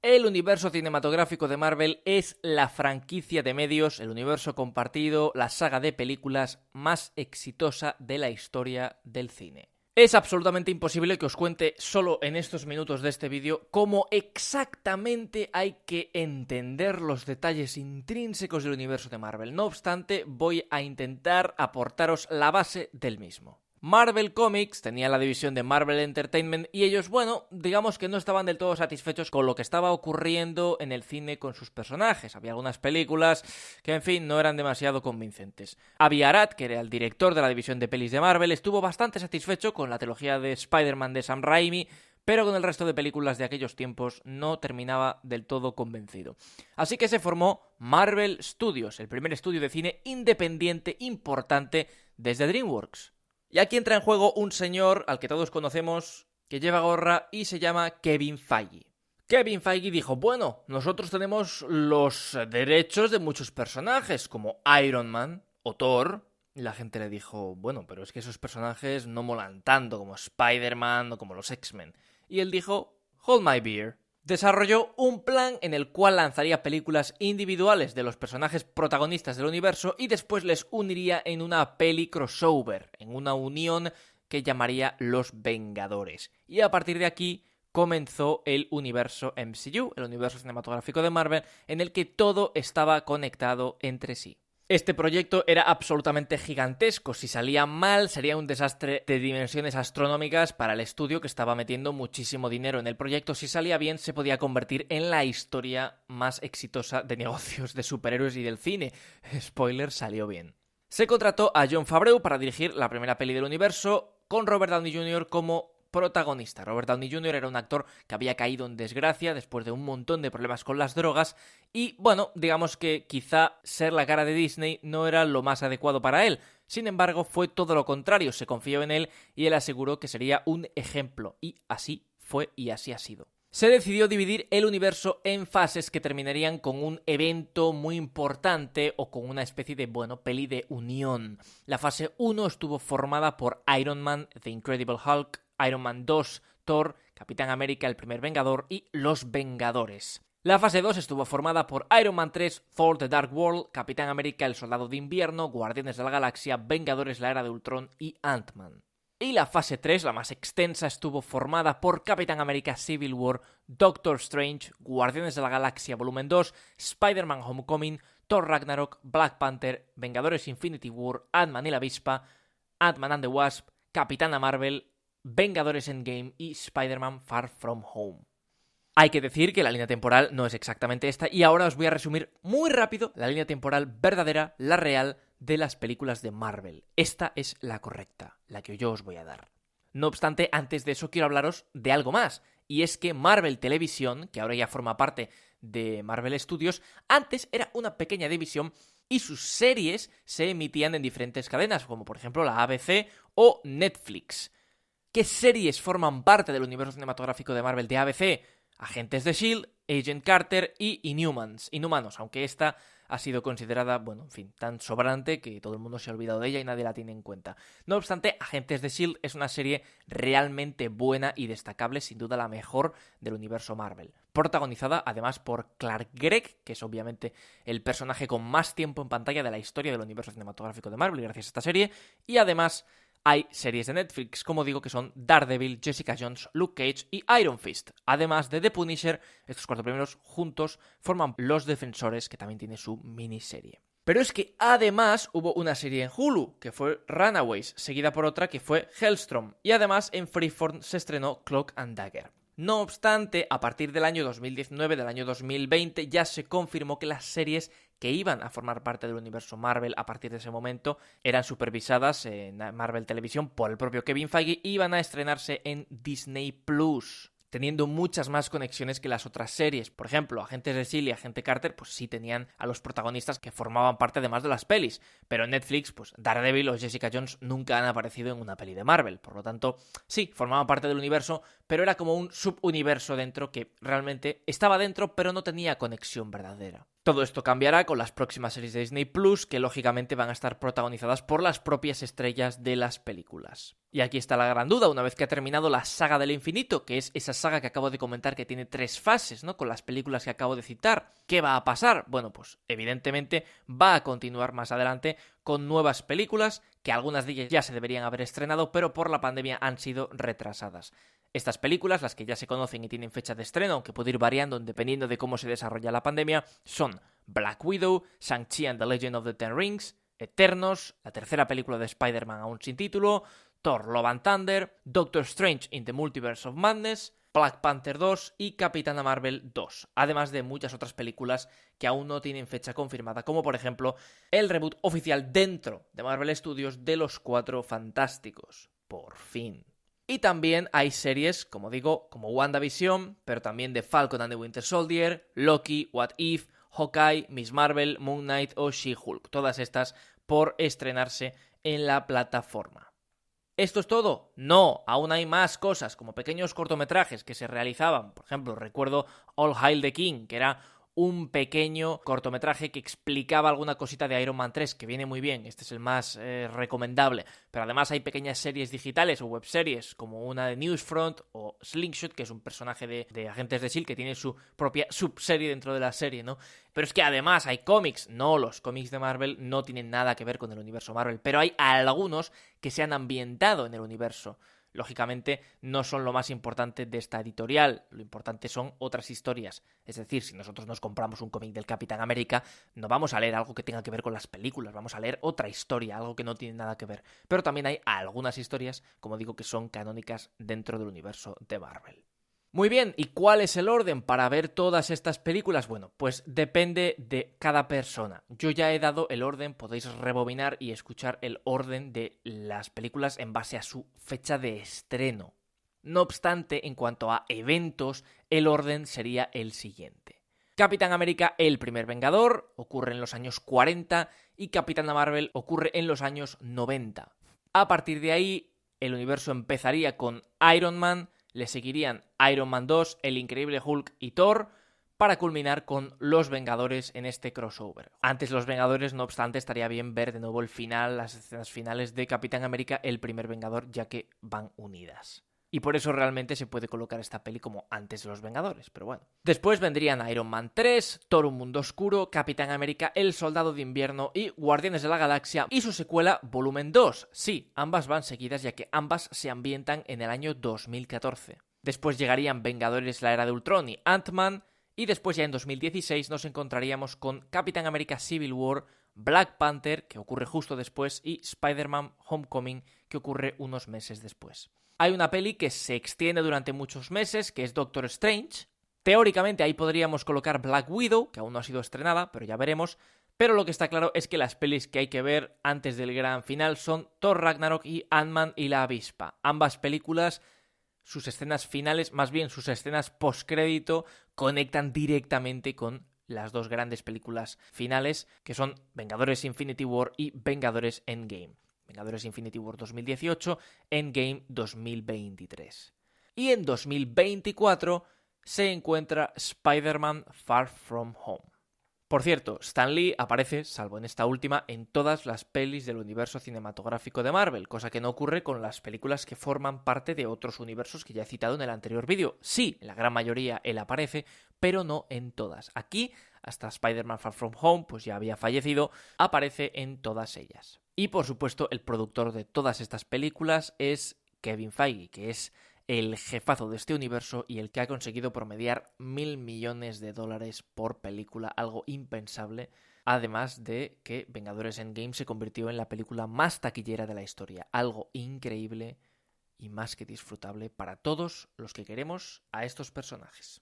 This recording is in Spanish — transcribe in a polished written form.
El universo cinematográfico de Marvel es la franquicia de medios, el universo compartido, la saga de películas más exitosa de la historia del cine. Es absolutamente imposible que os cuente solo en estos minutos de este vídeo cómo exactamente hay que entender los detalles intrínsecos del universo de Marvel. No obstante, voy a intentar aportaros la base del mismo. Marvel Comics tenía la división de Marvel Entertainment y ellos, bueno, digamos que no estaban del todo satisfechos con lo que estaba ocurriendo en el cine con sus personajes. Había algunas películas que, en fin, no eran demasiado convincentes. Avi Arad, que era el director de la división de pelis de Marvel, estuvo bastante satisfecho con la trilogía de Spider-Man de Sam Raimi, pero con el resto de películas de aquellos tiempos no terminaba del todo convencido. Así que se formó Marvel Studios, el primer estudio de cine independiente importante desde DreamWorks. Y aquí entra en juego un señor al que todos conocemos, que lleva gorra y se llama Kevin Feige. Kevin Feige dijo, bueno, nosotros tenemos los derechos de muchos personajes, como Iron Man o Thor. Y la gente le dijo, bueno, pero es que esos personajes no molan tanto como Spider-Man o como los X-Men. Y él dijo, hold my beer. Desarrolló un plan en el cual lanzaría películas individuales de los personajes protagonistas del universo y después les uniría en una peli crossover, en una unión que llamaría Los Vengadores. Y a partir de aquí comenzó el universo MCU, el universo cinematográfico de Marvel, en el que todo estaba conectado entre sí. Este proyecto era absolutamente gigantesco. Si salía mal, sería un desastre de dimensiones astronómicas para el estudio, que estaba metiendo muchísimo dinero en el proyecto. Si salía bien, se podía convertir en la historia más exitosa de negocios de superhéroes y del cine. Spoiler, salió bien. Se contrató a Jon Favreau para dirigir la primera peli del universo, con Robert Downey Jr. como protagonista. Robert Downey Jr. era un actor que había caído en desgracia después de un montón de problemas con las drogas y, bueno, digamos que quizá ser la cara de Disney no era lo más adecuado para él. Sin embargo, fue todo lo contrario, se confió en él y él aseguró que sería un ejemplo, y así fue y así ha sido. Se decidió dividir el universo en fases que terminarían con un evento muy importante o con una especie de, peli de unión. La fase 1 estuvo formada por Iron Man, The Incredible Hulk, Iron Man 2, Thor, Capitán América, el primer Vengador y Los Vengadores. La fase 2 estuvo formada por Iron Man 3, Thor The Dark World, Capitán América, el Soldado de Invierno, Guardianes de la Galaxia, Vengadores la Era de Ultron y Ant-Man. Y la fase 3, la más extensa, estuvo formada por Capitán América Civil War, Doctor Strange, Guardianes de la Galaxia Volumen 2, Spider-Man Homecoming, Thor Ragnarok, Black Panther, Vengadores Infinity War, Ant-Man y la Avispa, Ant-Man and the Wasp, Capitana Marvel, Vengadores Endgame y Spider-Man Far From Home. Hay que decir que la línea temporal no es exactamente esta y ahora os voy a resumir muy rápido la línea temporal verdadera, la real, de las películas de Marvel. Esta es la correcta, la que yo os voy a dar. No obstante, antes de eso quiero hablaros de algo más, y es que Marvel Televisión, que ahora ya forma parte de Marvel Studios, antes era una pequeña división y sus series se emitían en diferentes cadenas, como por ejemplo la ABC o Netflix. ¿Qué series forman parte del universo cinematográfico de Marvel de ABC? Agentes de S.H.I.E.L.D., Agent Carter y Inhumanos, aunque esta ha sido considerada, tan sobrante que todo el mundo se ha olvidado de ella y nadie la tiene en cuenta. No obstante, Agentes de S.H.I.E.L.D. es una serie realmente buena y destacable, sin duda la mejor del universo Marvel. Protagonizada además por Clark Gregg, que es obviamente el personaje con más tiempo en pantalla de la historia del universo cinematográfico de Marvel gracias a esta serie, y además hay series de Netflix, como digo, que son Daredevil, Jessica Jones, Luke Cage y Iron Fist. Además de The Punisher, estos cuatro primeros juntos forman Los Defensores, que también tiene su miniserie. Pero es que además hubo una serie en Hulu, que fue Runaways, seguida por otra que fue Hellstrom. Y además en Freeform se estrenó Cloak and Dagger. No obstante, a partir del año 2019, del año 2020, ya se confirmó que las series que iban a formar parte del universo Marvel a partir de ese momento eran supervisadas en Marvel Televisión por el propio Kevin Feige y iban a estrenarse en Disney Plus, teniendo muchas más conexiones que las otras series. Por ejemplo, Agentes de S.H.I.E.L.D. y Agente Carter, pues sí tenían a los protagonistas que formaban parte además de las pelis. Pero en Netflix, pues Daredevil o Jessica Jones nunca han aparecido en una peli de Marvel. Por lo tanto, sí, formaban parte del universo, pero era como un subuniverso dentro que realmente estaba dentro, pero no tenía conexión verdadera. Todo esto cambiará con las próximas series de Disney Plus, que lógicamente van a estar protagonizadas por las propias estrellas de las películas. Y aquí está la gran duda, una vez que ha terminado la saga del infinito, que es esa saga que acabo de comentar que tiene 3 fases, ¿no? Con las películas que acabo de citar. ¿Qué va a pasar? Bueno, pues evidentemente va a continuar más adelante con nuevas películas, que algunas de ellas ya se deberían haber estrenado, pero por la pandemia han sido retrasadas. Estas películas, las que ya se conocen y tienen fecha de estreno, aunque puede ir variando dependiendo de cómo se desarrolla la pandemia, son Black Widow, Shang-Chi and the Legend of the Ten Rings, Eternos, la tercera película de Spider-Man aún sin título, Thor Love and Thunder, Doctor Strange in the Multiverse of Madness, Black Panther 2 y Capitana Marvel 2, además de muchas otras películas que aún no tienen fecha confirmada, como por ejemplo el reboot oficial dentro de Marvel Studios de Los Cuatro Fantásticos. Por fin. Y también hay series, como digo, como WandaVision, pero también de Falcon and the Winter Soldier, Loki, What If, Hawkeye, Miss Marvel, Moon Knight o She-Hulk. Todas estas por estrenarse en la plataforma. ¿Esto es todo? No, aún hay más cosas, como pequeños cortometrajes que se realizaban. Por ejemplo, recuerdo All Hail the King, que era un pequeño cortometraje que explicaba alguna cosita de Iron Man 3, que viene muy bien, este es el más recomendable, pero además hay pequeñas series digitales o webseries, como una de Newsfront o Slingshot, que es un personaje de Agentes de S.H.I.E.L.D. que tiene su propia subserie dentro de la serie, ¿no? Pero es que además hay cómics. No, los cómics de Marvel no tienen nada que ver con el universo Marvel, pero hay algunos que se han ambientado en el universo. Lógicamente no son lo más importante de esta editorial, lo importante son otras historias. Es decir, si nosotros nos compramos un cómic del Capitán América, no vamos a leer algo que tenga que ver con las películas, vamos a leer otra historia, algo que no tiene nada que ver. Pero también hay algunas historias, como digo, que son canónicas dentro del universo de Marvel. Muy bien, ¿y cuál es el orden para ver todas estas películas? Bueno, pues depende de cada persona. Yo ya he dado el orden, podéis rebobinar y escuchar el orden de las películas en base a su fecha de estreno. No obstante, en cuanto a eventos, el orden sería el siguiente. Capitán América, el primer Vengador, ocurre en los años 40 y Capitana Marvel ocurre en los años 90. A partir de ahí, el universo empezaría con Iron Man, le seguirían Iron Man 2, El Increíble Hulk y Thor, para culminar con Los Vengadores en este crossover. Antes Los Vengadores, no obstante, estaría bien ver de nuevo el final, las escenas finales de Capitán América, el primer Vengador, ya que van unidas. Y por eso realmente se puede colocar esta peli como antes de Los Vengadores, pero bueno. Después vendrían Iron Man 3, Thor Un Mundo Oscuro, Capitán América, El Soldado de Invierno y Guardianes de la Galaxia y su secuela Volumen 2. Sí, ambas van seguidas ya que ambas se ambientan en el año 2014. Después llegarían Vengadores La Era de Ultron y Ant-Man y después ya en 2016 nos encontraríamos con Capitán América Civil War, Black Panther, que ocurre justo después, y Spider-Man Homecoming, que ocurre unos meses después. Hay una peli que se extiende durante muchos meses, que es Doctor Strange. Teóricamente ahí podríamos colocar Black Widow, que aún no ha sido estrenada, pero ya veremos. Pero lo que está claro es que las pelis que hay que ver antes del gran final son Thor Ragnarok y Ant-Man y la Avispa. Ambas películas, sus escenas finales, más bien sus escenas postcrédito, conectan directamente con las dos grandes películas finales, que son Vengadores Infinity War y Vengadores Endgame. Vengadores Infinity War 2018, Endgame 2023. Y en 2024 se encuentra Spider-Man Far From Home. Por cierto, Stan Lee aparece, salvo en esta última, en todas las pelis del universo cinematográfico de Marvel, cosa que no ocurre con las películas que forman parte de otros universos que ya he citado en el anterior vídeo. Sí, en la gran mayoría él aparece, pero no en todas. Aquí, hasta Spider-Man Far From Home, pues ya había fallecido, aparece en todas ellas. Y por supuesto, el productor de todas estas películas es Kevin Feige, que es el jefazo de este universo y el que ha conseguido promediar $1.000 millones por película, algo impensable, además de que Vengadores Endgame se convirtió en la película más taquillera de la historia, algo increíble y más que disfrutable para todos los que queremos a estos personajes.